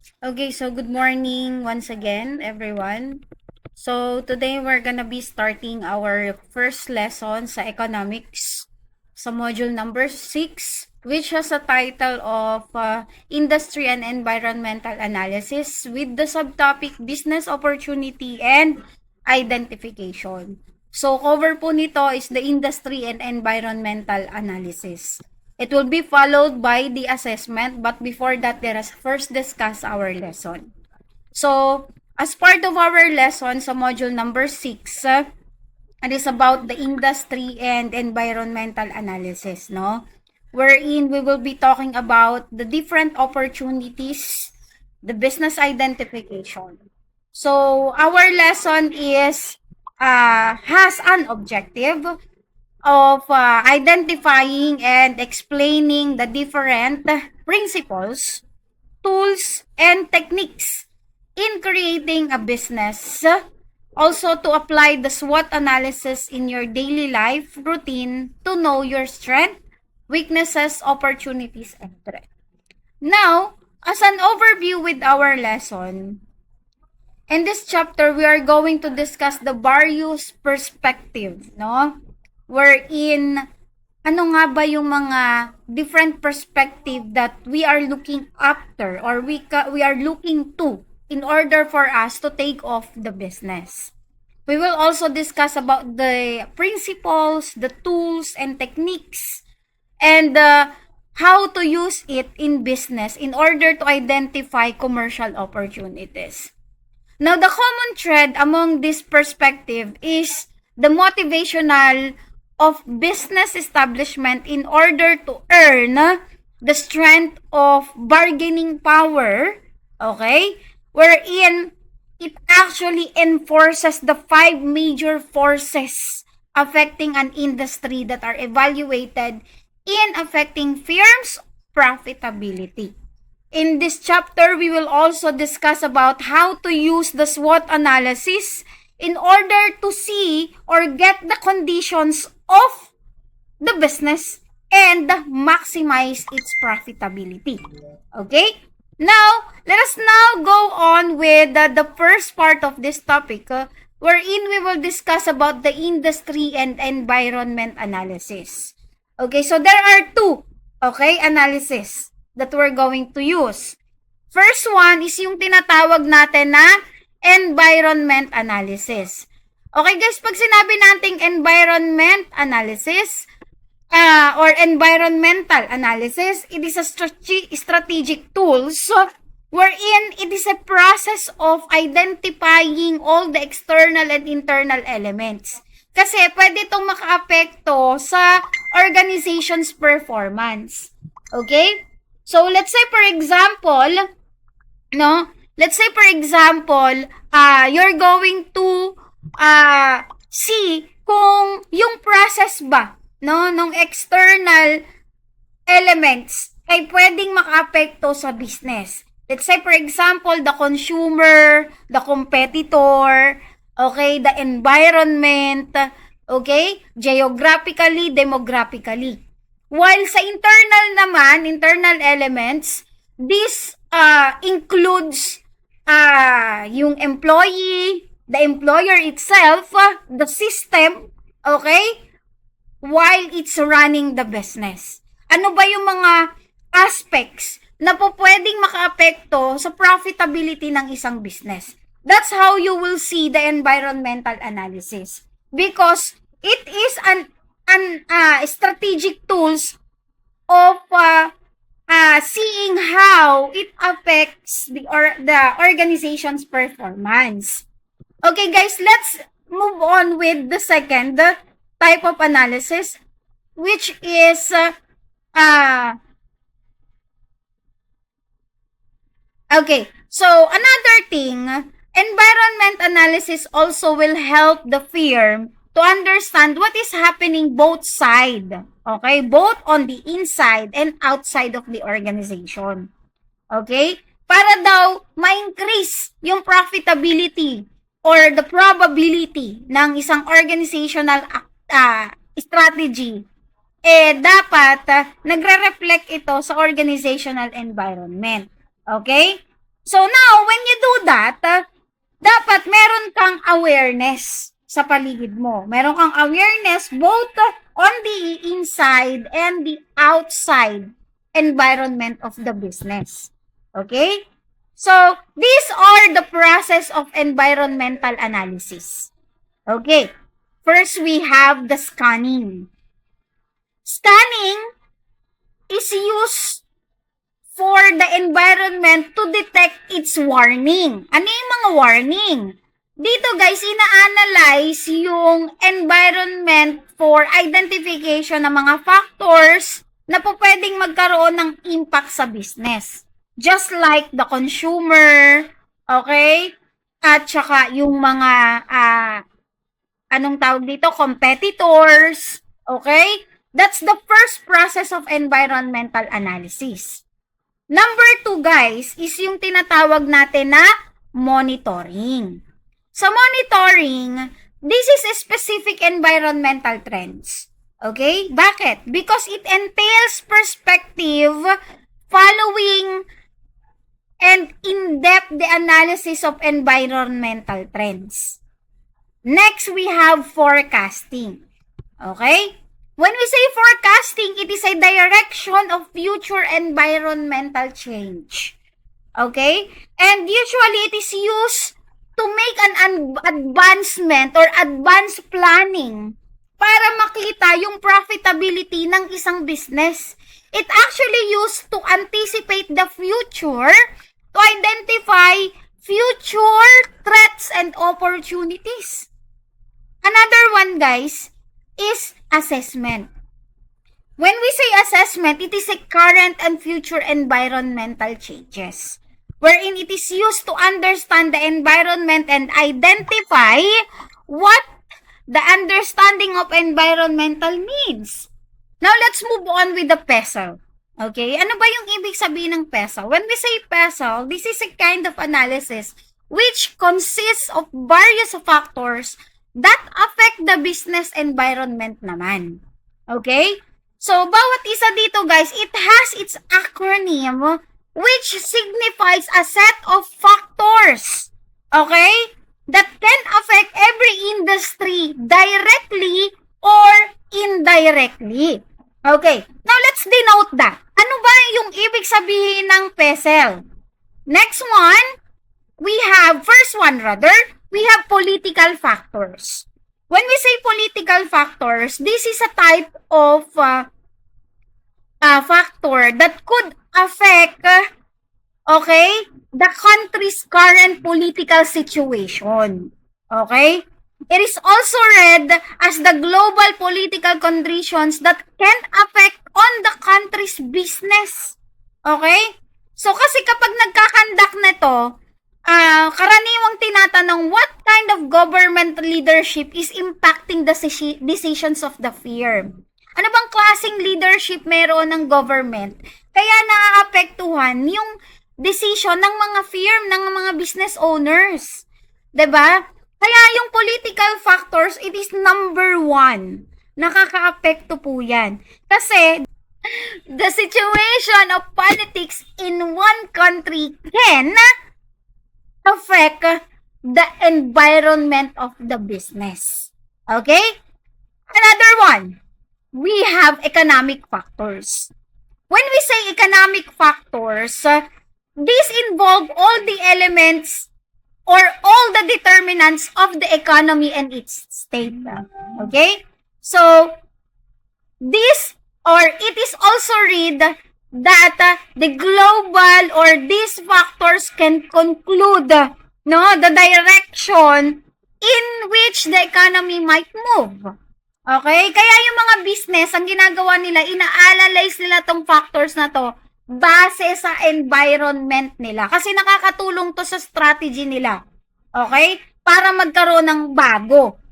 Okay, so good morning once again, everyone. So today we're gonna be starting our first lesson sa economics sa module number 6, which has a title of Industry and Environmental Analysis with the subtopic Business Opportunity and Identification. So cover po nito is the Industry and Environmental Analysis. It will be followed by the assessment, but before that, let us first discuss our lesson. So, as part of our lesson sa module number 6, it is about the industry and environmental analysis, no? Wherein we will be talking about the different opportunities, the business identification. So, our lesson is has an objective of identifying and explaining the different principles, tools, and techniques in creating a business. Also, to apply the SWOT analysis in your daily life routine to know your strength, weaknesses, opportunities, and threats. Now, as an overview with our lesson, in this chapter, we are going to discuss the various perspective, no? Wherein, ano nga ba yung mga different perspective that we are looking after or we are looking to in order for us to take off the business. We will also discuss about the principles, the tools, and techniques, and how to use it in business in order to identify commercial opportunities. Now, the common thread among this perspective is the motivational of business establishment in order to earn the strength of bargaining power, okay, wherein it actually enforces the 5 major forces affecting an industry that are evaluated in affecting firms' profitability. In this chapter, we will also discuss about how to use the SWOT analysis in order to see or get the conditions of the business and maximize its profitability. Okay? Now, let us now go on with the first part of this topic, wherein we will discuss about the industry and environment analysis. Okay, so there are two, okay, analysis that we're going to use. First one is yung tinatawag natin na environment analysis. Okay guys, pag sinabi nating environment analysis or environmental analysis, it is a strategic tools wherein it is a process of identifying all the external and internal elements. Kasi pwede itong makaapekto sa organization's performance. Okay? So, let's say for example, no? Let's say for example, you're going to see kung yung process ba, no, ng external elements ay pwedeng makaapekto sa business. Let's say for example, the consumer, the competitor, okay, the environment, okay, geographically, demographically. While sa internal naman, internal elements, this includes yung employee, the employer itself, the system, okay, while it's running the business. Ano ba yung mga aspects na po pwedeng makaapekto sa profitability ng isang business? That's how you will see the environmental analysis. Because it is an strategic tools of seeing how it affects the organization's performance. Okay guys, let's move on with the second type of analysis, which is okay, so another thing, environment analysis also will help the firm to understand what is happening both side, okay, both on the inside and outside of the organization. Okay? Para daw ma-increase yung profitability or the probability ng isang organizational strategy, dapat nagre-reflect ito sa organizational environment. Okay? So now, when you do that, dapat meron kang awareness sa paligid mo. Meron kang awareness both on the inside and the outside environment of the business. Okay? So, these are the process of environmental analysis. Okay. First, we have the scanning. Scanning is used for the environment to detect its warning. Ano yung mga warning? Dito guys, ina-analyze yung environment for identification ng mga factors na po pwedeng magkaroon ng impact sa business. Just like the consumer, okay? At saka yung mga, anong tawag dito? Competitors, okay? That's the first process of environmental analysis. Number 2 guys, is yung tinatawag natin na monitoring. Sa monitoring, this is a specific environmental trends. Okay? Bakit? Because it entails perspective following and in-depth the analysis of environmental trends. Next, we have forecasting. Okay? When we say forecasting, it is a direction of future environmental change. Okay? And usually, it is used to make an advancement or advanced planning para makita yung profitability ng isang business. It actually used to anticipate the future, to identify future threats and opportunities. Another one, guys, is assessment. When we say assessment, it is a current and future environmental changes, wherein it is used to understand the environment and identify what the understanding of environmental needs. Now, let's move on with the PESEL. Okay? Ano ba yung ibig sabihin ng PESEL? When we say PESEL, this is a kind of analysis which consists of various factors that affect the business environment naman. Okay? So, bawat isa dito, guys, it has its acronym which signifies a set of factors, okay, that can affect every industry directly or indirectly. Okay, now let's denote that. Ano ba yung ibig sabihin ng PESEL? Next one, we have political factors. When we say political factors, this is a type of factor that could affect, okay, the country's current political situation. Okay? It is also read as the global political conditions that can affect on the country's business. Okay? So, kasi kapag nagkakandak nito, karaniwang tinatanong what kind of government leadership is impacting the decisions of the firm. Ano bang klaseng leadership meron ng government? Kaya naaapektuhan yung decision ng mga firm, ng mga business owners. 'Di ba? Kaya yung political factors, it is number 1. Nakakaapekto po yan. Kasi the situation of politics in one country can affect the environment of the business. Okay? Another one, we have economic factors. When we say economic factors, these involve all the elements or all the determinants of the economy and its state. Okay? So, this or it is also read that the global or these factors can conclude the direction in which the economy might move. Okay? Kaya yung mga business, ang ginagawa nila, ina-analyze nila tong factors na to base sa environment nila. Kasi nakakatulong to sa strategy nila. Okay? Para magkaroon ng bago.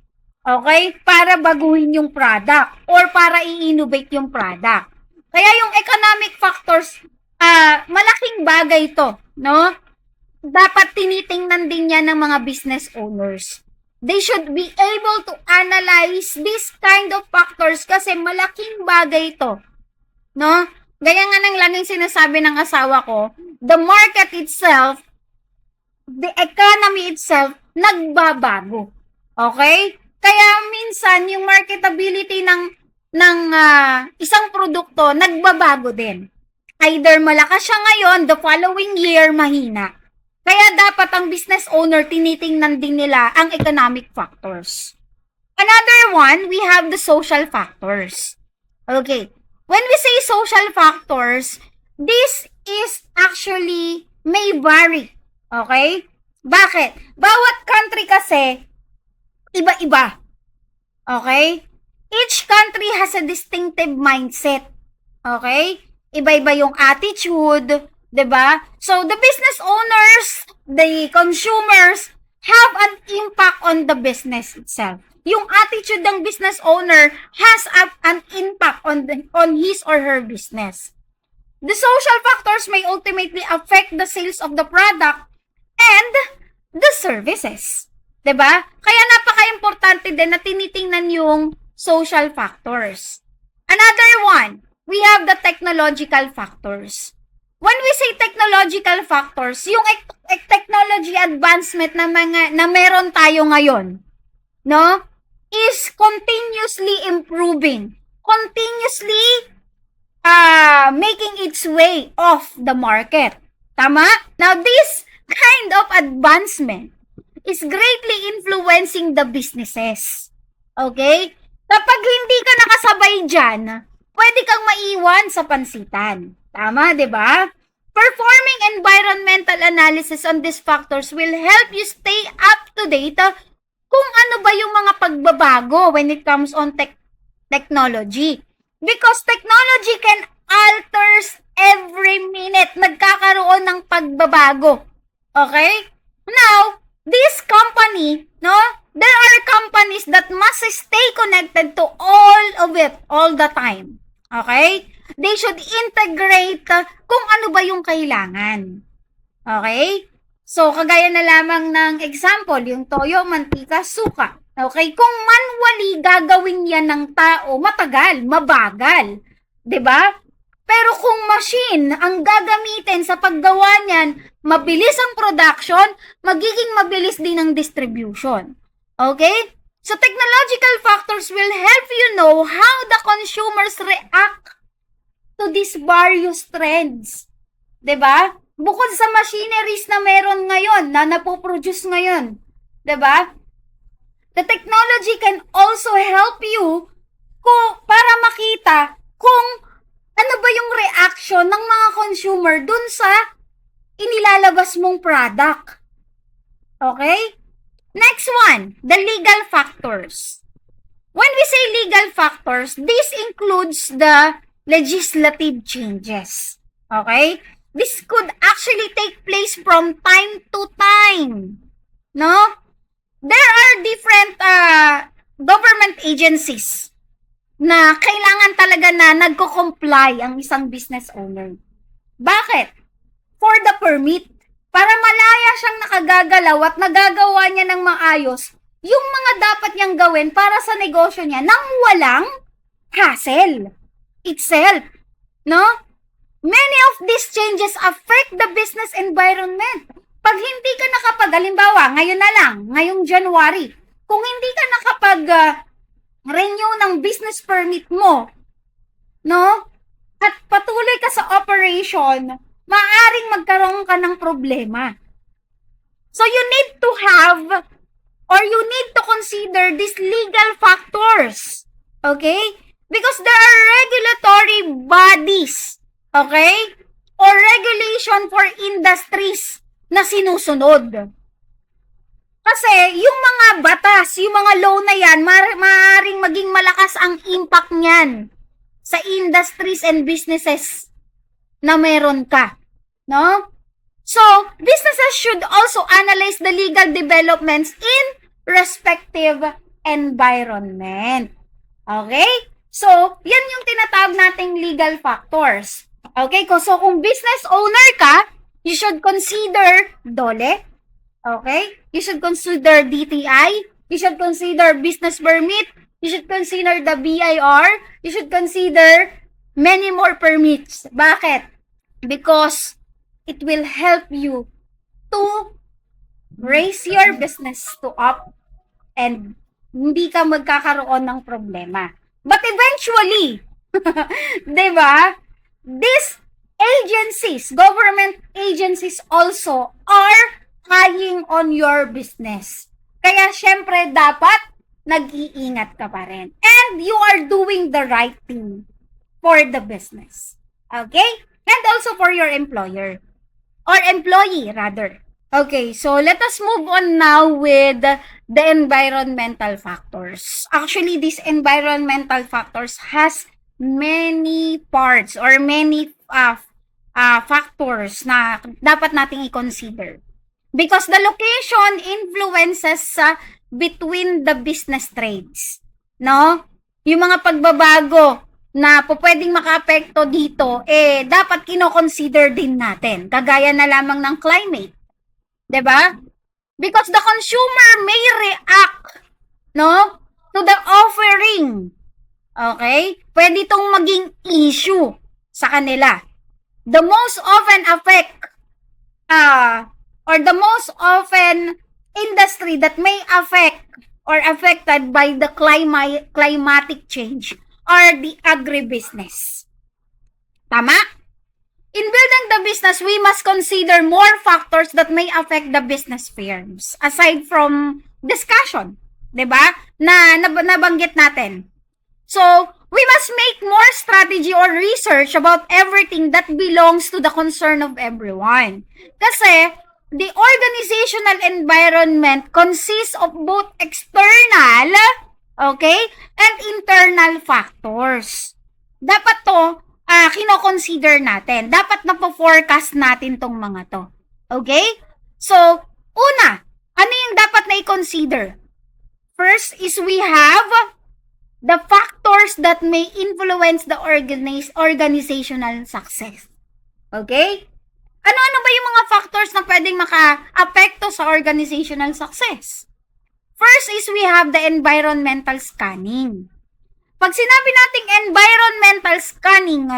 Okay? Para baguhin yung product or para i-innovate yung product. Kaya yung economic factors, malaking bagay to, no? Dapat tinitingnan din yan ng mga business owners. They should be able to analyze this kind of factors kasi malaking bagay to, no? Gaya nga ng laging sinasabi ng asawa ko, the market itself the economy itself nagbabago. Okay? Kaya minsan yung marketability ng isang produkto nagbabago din. Either malakas siya ngayon, the following year mahina. Kaya dapat ang business owner tinitingnan din nila ang economic factors. Another one, we have the social factors. Okay. When we say social factors, this is actually may vary. Okay? Bakit? Bawat country kasi, iba-iba. Okay? Each country has a distinctive mindset. Okay? Iba-iba yung attitude, 'di ba? So the business owners, the consumers have an impact on the business itself. Yung attitude ng business owner has an impact on his or her business. The social factors may ultimately affect the sales of the product and the services. 'Di ba? Kaya napaka-importante din na tinitingnan yung social factors. Another one, we have the technological factors. When we say technological factors, yung technology advancement na meron tayo ngayon, no, is continuously improving, continuously making its way off the market. Tama? Now, this kind of advancement is greatly influencing the businesses. Okay? Kapag hindi ka nakasabay dyan, pwede kang maiwan sa pansitan. Tama, di ba? Performing environmental analysis on these factors will help you stay up to date kung ano ba yung mga pagbabago when it comes on technology. Because technology can alters every minute. Nagkakaroon ng pagbabago. Okay? Now, this company, no, there are companies that must stay connected to all of it all the time. Okay? They should integrate kung ano ba yung kailangan. Okay? So, kagaya na lamang ng example, yung toyo, mantika, suka. Okay? Kung manually gagawin yan ng tao, matagal, mabagal. 'Di ba? Pero kung machine ang gagamitin sa paggawa niyan, mabilis ang production, magiging mabilis din ang distribution. Okay? So, technological factors will help you know how the consumers react to these various trends. 'Di ba? Bukod sa machineries na meron ngayon, na napoproduce ngayon. 'Di ba? The technology can also help you para makita kung ano ba yung reaction ng mga consumer dun sa inilalabas mong product. Okay? Next one, the legal factors. When we say legal factors, this includes the legislative changes. Okay? This could actually take place from time to time. No? There are different government agencies na kailangan talaga na nagko-comply ang isang business owner. Bakit? For the permit. Para malaya siyang nakagagalaw at nagagawa niya ng maayos yung mga dapat niyang gawin para sa negosyo niya nang walang hassle itself. No? Many of these changes affect the business environment. Pag hindi ka halimbawa, ngayon na lang, ngayong January, kung hindi ka renew ng business permit mo, no? At patuloy ka sa operation, maaaring magkaroon ka ng problema. So you need to have or you need to consider these legal factors. Okay? Because there are regulatory bodies, okay? Or regulation for industries na sinusunod. Kasi yung mga batas, yung mga law na yan, maaaring maging malakas ang impact niyan sa industries and businesses na meron ka. No? So, businesses should also analyze the legal developments in respective environment. Okay? So, yan yung tinatawag nating legal factors. Okay? So, kung business owner ka, you should consider DOLE. Okay? You should consider DTI. You should consider business permit. You should consider the BIR. You should consider many more permits. Bakit? Because it will help you to raise your business to up and hindi ka magkakaroon ng problema. But eventually, di ba? These agencies, government agencies also are eyeing on your business. Kaya syempre dapat nag-iingat ka pa rin. And you are doing the right thing for the business. Okay? And also for your employer. Or employee, rather. Okay, so let us move on now with the environmental factors. Actually, these environmental factors has many parts or many factors na dapat nating i-consider. Because the location influences between the business trades. No? Yung mga pagbabago na pwedeng makaapekto dito, dapat kino-consider din natin. Kagaya na lamang ng climate. 'Di ba? Because the consumer may react, no, to the offering. Okay? Pwede itong maging issue sa kanila. The most often or the most often industry that may affect or affected by the climatic change are the agribusiness. Tama? In building the business, we must consider more factors that may affect the business firms aside from discussion, 'di ba? Na nabanggit natin. So, we must make more strategy or research about everything that belongs to the concern of everyone. Kasi the organizational environment consists of both external, okay, and internal factors. Dapat to kino-consider natin. Dapat napo-forecast natin tong mga to. Okay? So, una, ano yung dapat na i-consider? First is we have the factors that may influence the organizational success. Okay? Ano-ano ba yung mga factors na pwedeng maka-apekto sa organizational success? First is we have the environmental scanning. Pag sinabi nating environmental scanning,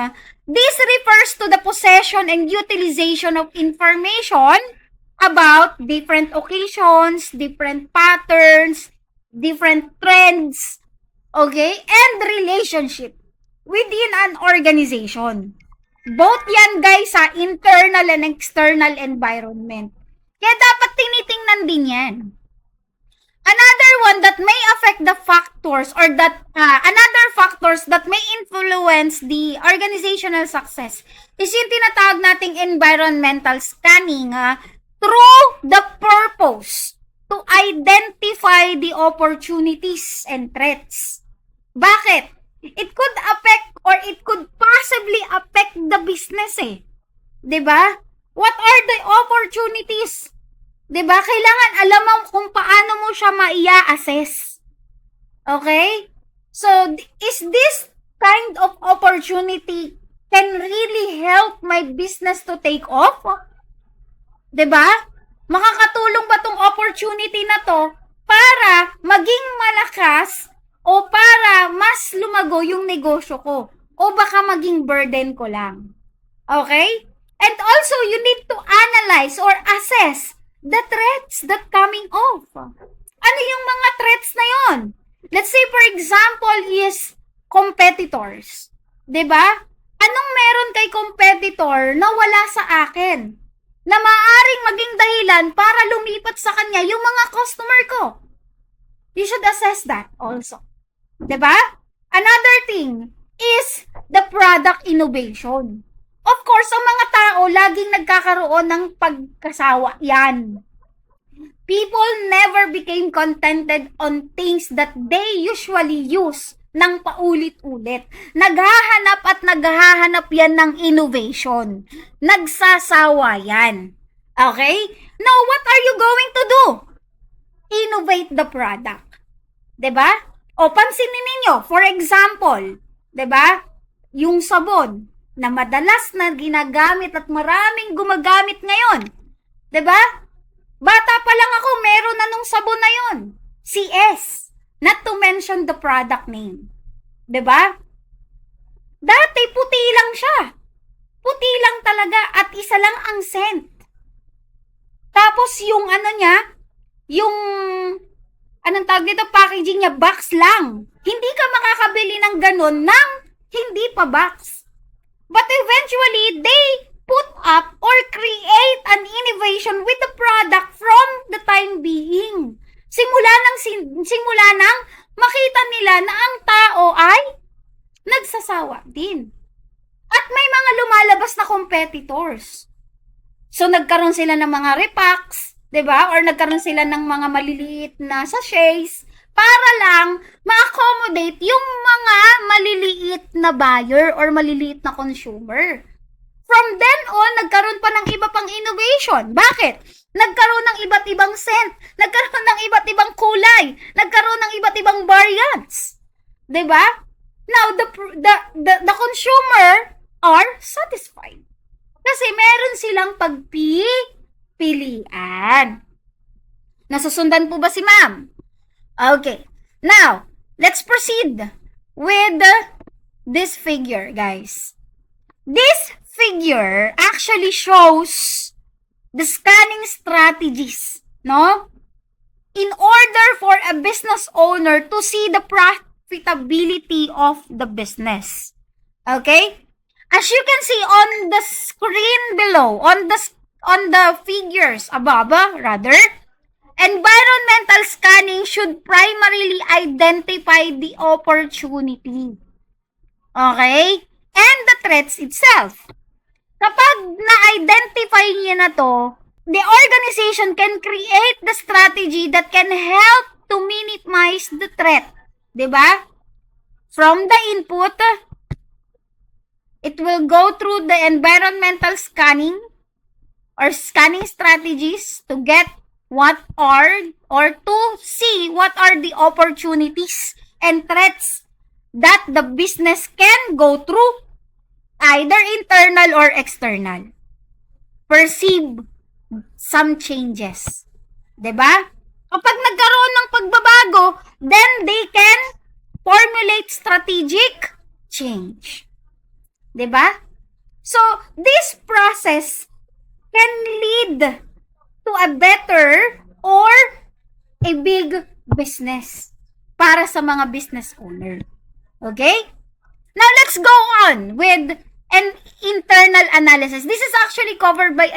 this refers to the possession and utilization of information about different occasions, different patterns, different trends, okay, and relationship within an organization. Both yan guys sa internal and external environment. Kaya dapat tinitingnan din yan. Another one that may affect the factors or that another factors that may influence the organizational success is yung tinatawag nating environmental scanning through the purpose to identify the opportunities and threats. Bakit? It could affect or it could possibly affect the business 'Di ba? What are the opportunities? 'Di ba? Kailangan alam mo kung paano mo siya maia-assess. Okay? So, is this kind of opportunity can really help my business to take off? 'Di ba? Makakatulong ba tong opportunity na to para maging malakas o para mas lumago yung negosyo ko? O baka maging burden ko lang? Okay? And also, you need to analyze or assess the threats that coming off. Ano yung mga threats na yon? Let's say, for example, is competitors. 'Di ba? Anong meron kay competitor na wala sa akin? Na maaaring maging dahilan para lumipat sa kanya yung mga customer ko. You should assess that also. 'Di ba? Another thing is the product innovation. Of course, ang mga tao laging nagkakaroon ng pagkasawa yan. People never became contented on things that they usually use ng paulit-ulit. Naghahanap yan ng innovation. Nagsasawa yan. Okay? Now, what are you going to do? Innovate the product. 'Di ba? O pansinin ninyo, for example, 'di ba? Yung sabon na madalas na ginagamit at maraming gumagamit ngayon. 'Di ba? Bata pa lang ako, meron na nung sabon na 'yon. CS. Not to mention the product name. 'Di ba? Dati puti lang siya. Puti lang talaga at isa lang ang scent. Tapos yung ano niya, yung, anong tawag dito, packaging niya, box lang. Hindi ka makakabili ng ganun ng hindi pa box. But eventually, they put up or create an innovation with the product from the time being. Simula nang makita nila na ang tao ay nagsasawa din. At may mga lumalabas na competitors. So, nagkaroon sila ng mga repacks, 'di ba? Or nagkaroon sila ng mga maliliit na sachets para lang ma-accommodate yung mga maliliit na buyer or maliliit na consumer. From then on, nagkaroon pa ng iba pang innovation. Bakit? Nagkaroon ng iba't ibang scent, nagkaroon ng iba't ibang kulay, nagkaroon ng iba't ibang variants. 'Di ba? Now, the consumer are satisfied. Kasi meron silang pagpipilian. Nasusundan po ba si ma'am? Okay. Now, let's proceed with this figure, guys. This figure actually shows the scanning strategies, no? In order for a business owner to see the profitability of the business. Okay? As you can see on the screen below, on the figures above, environmental scanning should primarily identify the opportunity. Okay? And the threats itself. Kapag na-identify niya na to, the organization can create the strategy that can help to minimize the threat. Diba? From the input, it will go through the environmental scanning or scanning strategies to get what are or to see what are the opportunities and threats that the business can go through, either internal or external. Perceive some changes. 'Di ba? Kapag nagkaroon ng pagbabago, then they can formulate strategic change. 'Di ba? So, this process can lead to a better or a big business para sa mga business owner. Okay? Now, let's go on with an internal analysis. This is actually covered by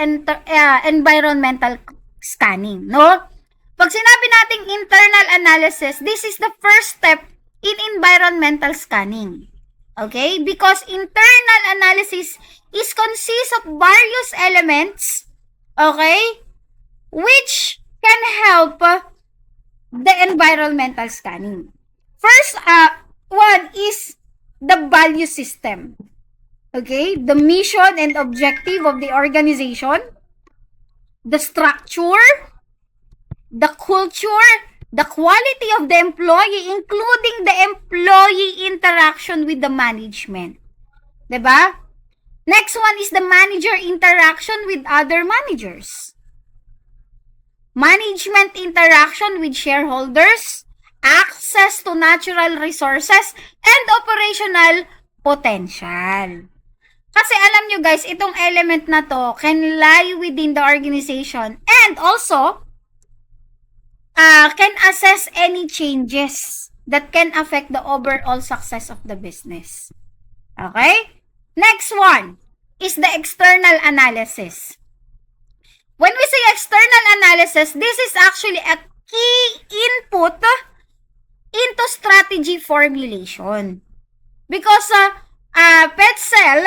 environmental scanning, no? Pag sinabi nating internal analysis, this is the first step in environmental scanning. Okay? Because internal analysis is consists of various elements, okay, which can help the environmental scanning. First, one is the value system. Okay? The mission and objective of the organization, the structure, the culture, the quality of the employee, including the employee interaction with the management. Diba? Next one is the manager interaction with other managers. Management interaction with shareholders, access to natural resources, and operational potential. Kasi alam nyo guys, itong element na to can lie within the organization and also can assess any changes that can affect the overall success of the business. Okay? Next one is the external analysis. When we say external analysis, this is actually a key input into strategy formulation. Because PETCEL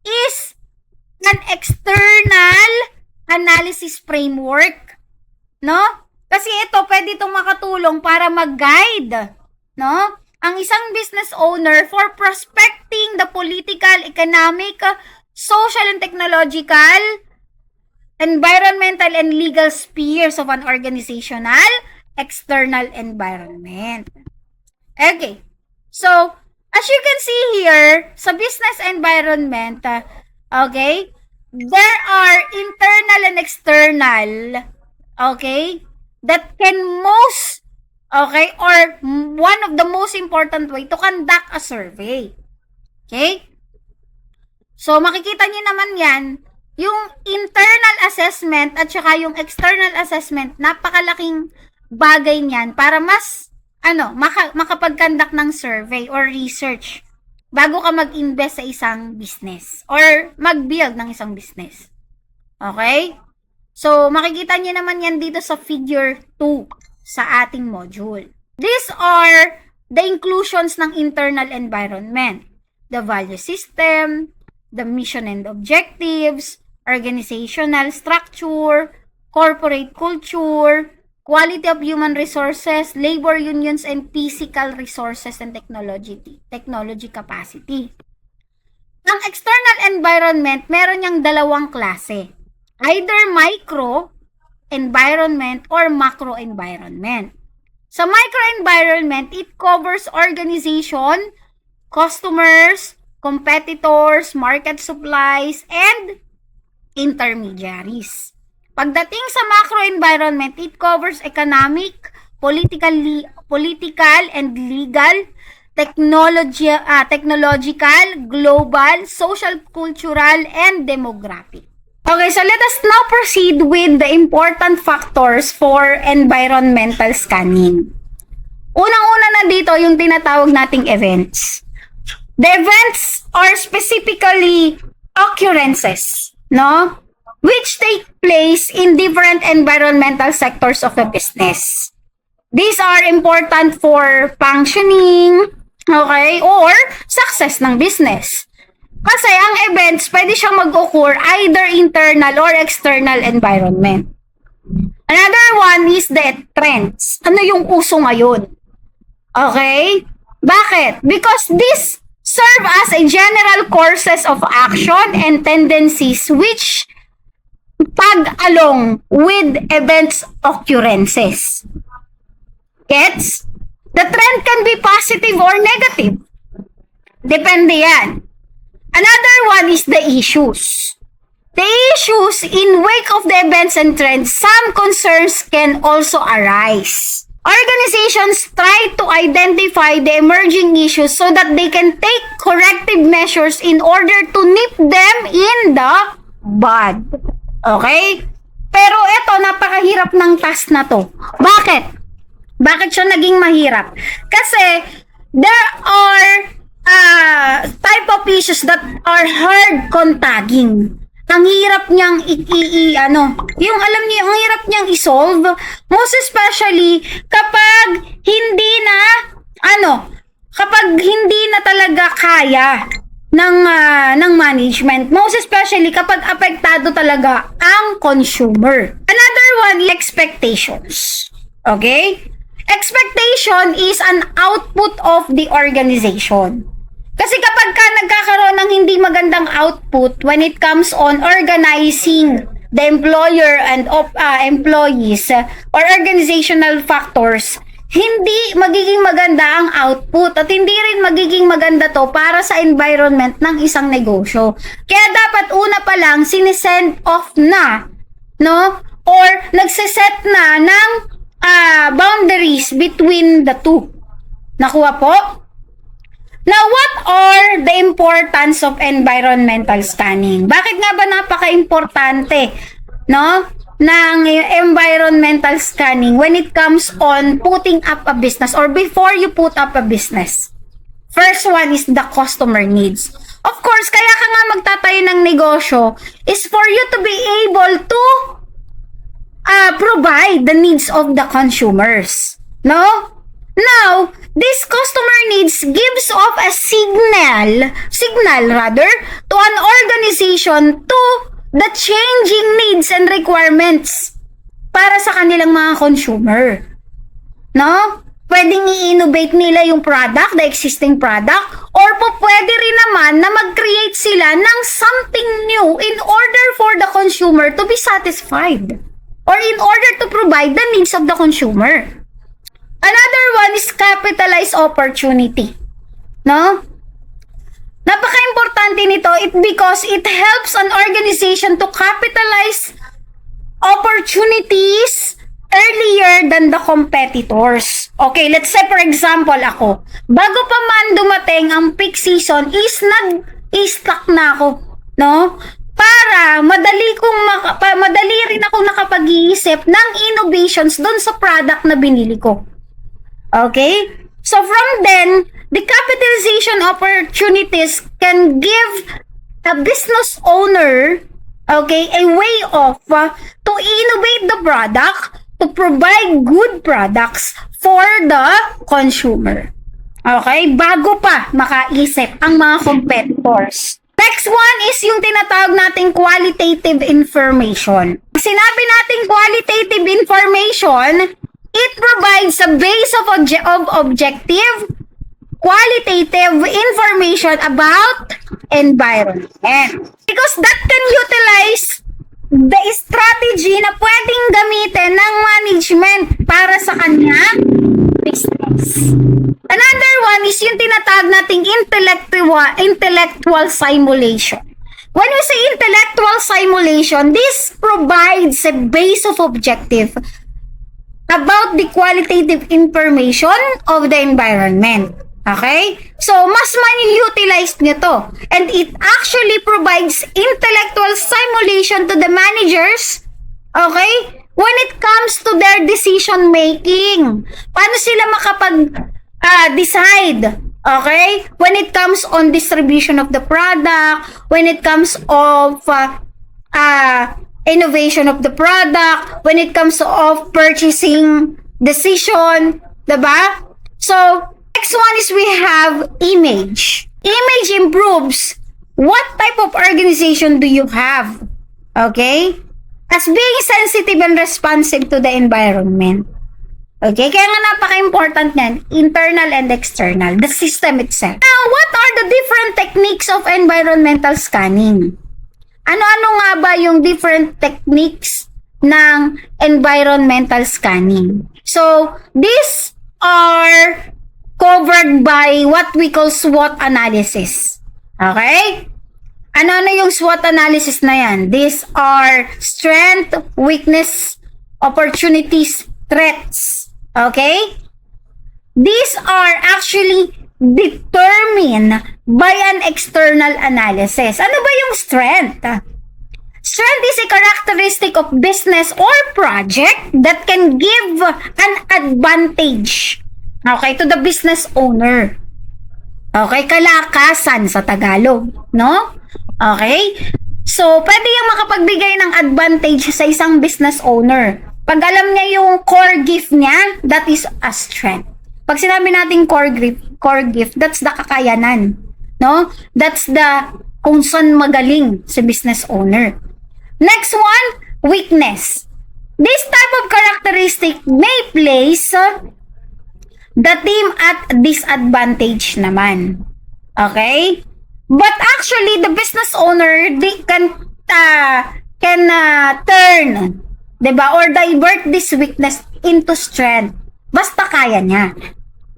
is an external analysis framework, no? Kasi ito, pwede itong makatulong para mag-guide, no? Ang isang business owner for prospecting the political, economic, social and technological, environmental and legal spheres of an organizational external environment. Okay. So, as you can see here, sa business environment, okay, there are internal and external, okay, that can most, okay, or one of the most important way to conduct a survey. Okay? So, makikita niyo naman yan, yung internal assessment at saka yung external assessment, napakalaking bagay niyan para mas makapag-conduct ng survey or research bago ka mag-invest sa isang business or mag-build ng isang business. Okay? So, makikita niyo naman yan dito sa figure 2 sa ating module. These are the inclusions ng internal environment, the value system, the mission and objectives, organizational structure, corporate culture, quality of human resources, labor unions, and physical resources and technology capacity. Ang external environment, meron niyang dalawang klase. Either micro environment or macro environment. Sa micro environment, it covers organization, customers, competitors, market supplies, and intermediaries. Pagdating sa macro environment, it covers economic, political and legal, technological, global, social, cultural, and demographic. Okay, so let us now proceed with the important factors for environmental scanning. Unang-una na dito yung tinatawag nating events. The events are specifically occurrences, no? Which take place in different environmental sectors of the business. These are important for functioning, okay, or success ng business. Kasi ang events, pwede siyang mag-occur either internal or external environment. Another one is the trends. Ano yung uso ngayon? Okay? Bakit? Because this serve as a general courses of action and tendencies which tag along with events occurrences. Gets? The trend can be positive or negative. Depende yan. Another one is the issues. The issues in wake of the events and trends, some concerns can also arise. Organizations try to identify the emerging issues so that they can take corrective measures in order to nip them in the bud. Okay? Pero ito, napakahirap ng task na to. Bakit? Bakit siya naging mahirap? Kasi there are type of issues that are hard contacting. Ang hirap niyang yung alam niyo, ang hirap niyang i-solve, most especially kapag hindi na talaga kaya ng management, most especially kapag apektado talaga ang consumer. Another one is expectations. Okay? Expectation is an output of the organization. Kasi kapag ka nagkakaroon ng hindi magandang output when it comes on organizing the employer and employees or organizational factors, hindi magiging maganda ang output at hindi rin magiging maganda to para sa environment ng isang negosyo. Kaya dapat una pa lang sinisend off na, no? Or nagsiset na ng boundaries between the two. Nakuha po? Now, what are the importance of environmental scanning? Bakit nga ba napaka-importante, no, ng environmental scanning when it comes on putting up a business or before you put up a business? First one is the customer needs. Of course, kaya ka nga magtatayo ng negosyo is for you to be able to provide the needs of the consumers, no? Now, this customer needs gives off a signal to an organization to the changing needs and requirements para sa kanilang mga consumer. No? Pwedeng i-innovate nila yung product, the existing product, or pwede rin naman na mag-create sila ng something new in order for the consumer to be satisfied or in order to provide the needs of the consumer. Another one is capitalize opportunity. No? Napaka-importante nito because it helps an organization to capitalize opportunities earlier than the competitors. Okay, let's say for example ako, bago pa man dumating ang peak season is nag-stock na ako, no? para madali rin akong nakapag-iisip ng innovations doon sa product na binili ko. Okay? So from then, the capitalization opportunities can give a business owner, okay, a way of to innovate the product, to provide good products for the consumer. Okay? Bago pa makaisip ang mga competitors. Next one is yung tinatawag nating qualitative information. Sinabi nating qualitative information, it provides a base of objective, qualitative information about environment. Because that can utilize the strategy na pwedeng gamitin ng management para sa kanyang business. Another one is yung tinatawag nating intellectual simulation. When we say intellectual simulation, this provides a base of objective about the qualitative information of the environment. Okay? So, mas ma-utilize nito. And it actually provides intellectual simulation to the managers. Okay? When it comes to their decision making. Paano sila decide? Okay? When it comes on distribution of the product, when it comes of innovation of the product, when it comes of purchasing decision, diba? So, next one is we have image. Image improves. What type of organization do you have? Okay? As being sensitive and responsive to the environment. Okay? Kaya nga napaka-important yan. Internal and external. The system itself. Now, what are the different techniques of environmental scanning? Ano-ano nga ba yung different techniques ng environmental scanning? So, these are covered by what we call SWOT analysis. Okay? Ano-ano yung SWOT analysis na yan? These are strength, weakness, opportunities, threats. Okay? These are actually determined by an external analysis. Ano ba yung strength? Strength is a characteristic of business or project that can give an advantage, okay, to the business owner. Okay, kalakasan sa Tagalog, no? Okay? So, pwede yung makapagbigay ng advantage sa isang business owner. Pag alam niya yung core gift niya, that is a strength. Pag sinabi natin core gift, that's the kakayanan, no? That's the kung saan magaling si business owner. Next one, weakness. This type of characteristic may place the team at disadvantage naman. Okay? But actually, the business owner can turn, diba? Or divert this weakness into strength. Basta kaya niya.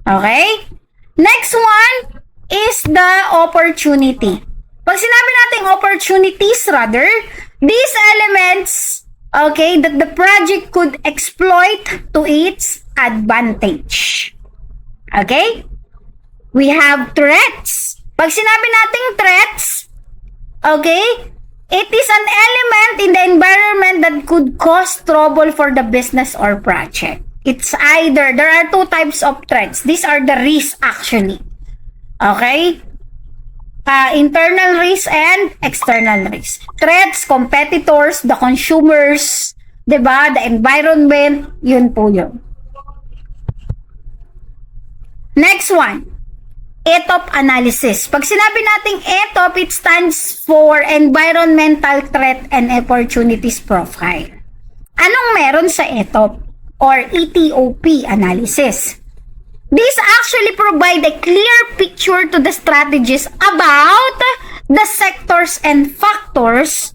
Okay? Next one is the opportunity. Pag sinabi natin opportunities rather, these elements, okay, that the project could exploit to its advantage. Okay? We have threats. Pag sinabi nating threats, okay, it is an element in the environment that could cause trouble for the business or project. It's either, there are two types of threats. These are the risks actually. Okay? Internal risk and external risk. Threats, competitors, the consumers, diba? The environment, yun po yun. Next one, ETOP analysis. Pag sinabi nating ETOP, it stands for Environmental Threat and Opportunities Profile. Anong meron sa ETOP or ETOP analysis? These actually provide a clear picture to the strategies about the sectors and factors,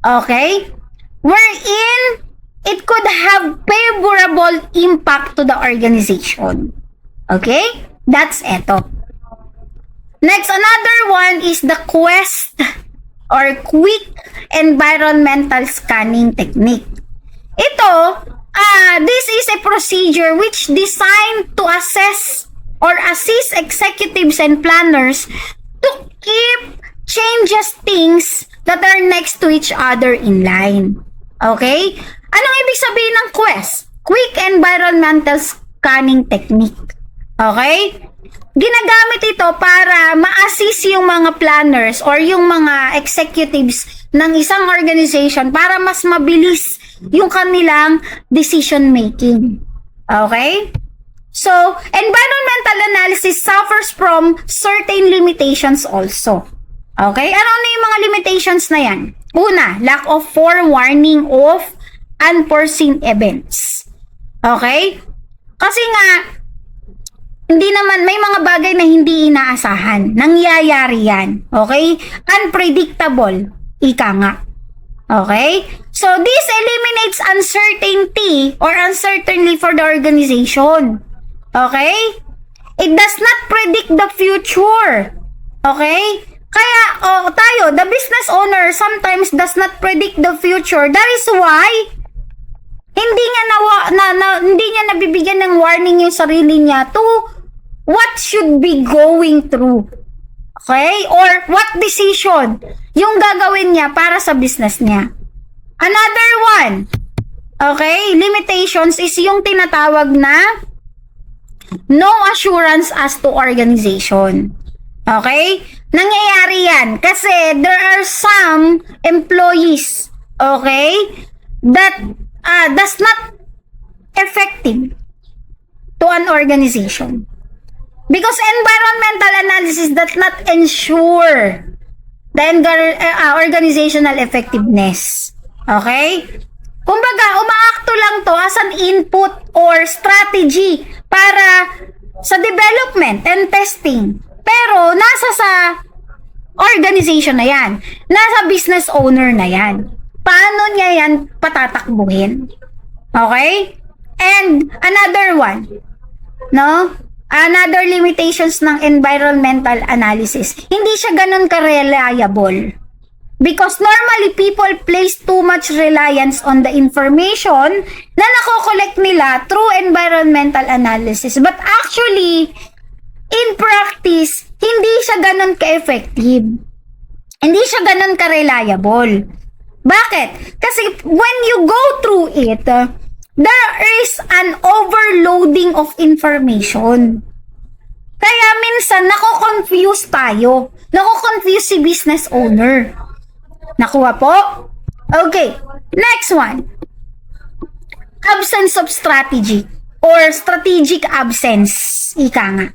okay, wherein it could have favorable impact to the organization. Okay? That's ETOP. Next, another one is the QUEST or Quick Environmental Scanning Technique. Ito, this is a procedure which designed to assess or assist executives and planners to keep changes things that are next to each other in line. Okay? Anong ibig sabihin ng QES? Quick Environmental Scanning Technique. Okay? Ginagamit ito para ma-assist yung mga planners or yung mga executives ng isang organization para mas mabilis yung kanilang decision making. Okay? So, environmental analysis suffers from certain limitations also. Okay? Ano yung mga limitations na yan? Una, lack of forewarning of unforeseen events. Okay? Kasi nga, hindi naman, may mga bagay na hindi inaasahan. Nangyayari yan. Okay? Unpredictable. Ika nga. Okay? So, this eliminates uncertainty or uncertainty for the organization. Okay? It does not predict the future. Okay? Kaya, tayo, the business owner sometimes does not predict the future. That is why, hindi niya nabibigyan ng warning yung sarili niya to what should be going through. Okay? Or what decision yung gagawin niya para sa business niya. Another one, okay, limitations is yung tinatawag na no assurance as to organization. Okay? Nangyayari yan kasi there are some employees, okay, that does not effective to an organization. Because environmental analysis does not ensure the organizational effectiveness. Okay? Kumbaga, umaakto lang to as an input or strategy para sa development and testing. Pero, nasa sa organization na yan. Nasa business owner na yan. Paano niya yan patatakbuhin? Okay? And, another one. No? Another limitations ng environmental analysis. Hindi siya ganun ka-reliable. Because normally, people place too much reliance on the information na nakokollect nila through environmental analysis. But actually, in practice, hindi siya ganun ka-effective. Hindi siya ganun ka-reliable. Bakit? Kasi when you go through it, there is an overloading of information. Kaya minsan, nako-confuse tayo. Nako-confuse si business owner. Nakuha po? Okay. Next one. Absence of strategy or strategic absence. Ika nga.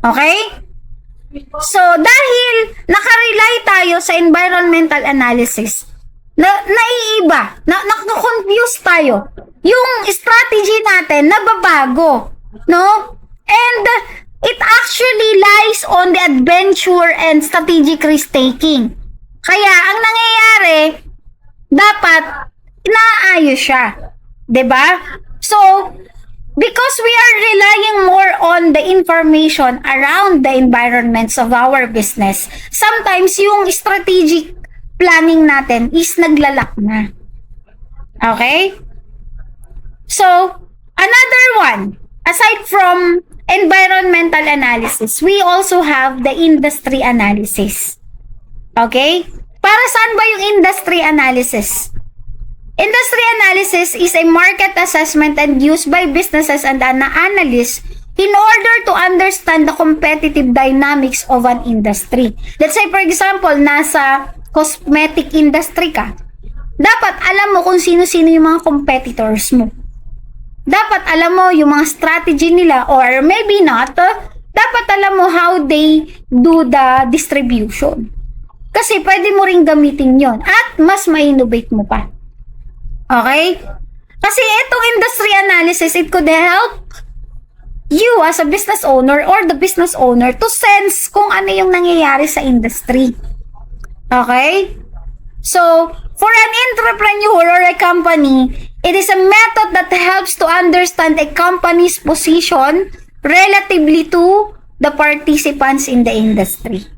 Okay? So, dahil nakarely tayo sa environmental analysis, naiiba, nako-confuse tayo. Yung strategy natin nababago, no? And it actually lies on the adventure and strategic risk-taking. Kaya, ang nangyayari, dapat inaayos siya. 'Di ba? So, because we are relying more on the information around the environments of our business, sometimes yung strategic planning natin is naglalak na. Okay? So, another one, aside from environmental analysis, we also have the industry analysis. Okay? Para saan ba yung industry analysis? Industry analysis is a market assessment and used by businesses and analysts in order to understand the competitive dynamics of an industry. Let's say, for example, nasa cosmetic industry ka. Dapat alam mo kung sino-sino yung mga competitors mo. Dapat alam mo yung mga strategy nila or maybe not. Dapat alam mo how they do the distribution. Kasi pwede mo ring gamitin yon at mas ma-innovate mo pa. Okay? Kasi itong industry analysis, it could help you as a business owner or the business owner to sense kung ano yung nangyayari sa industry. Okay? So, for an entrepreneur or a company, it is a method that helps to understand a company's position relatively to the participants in the industry.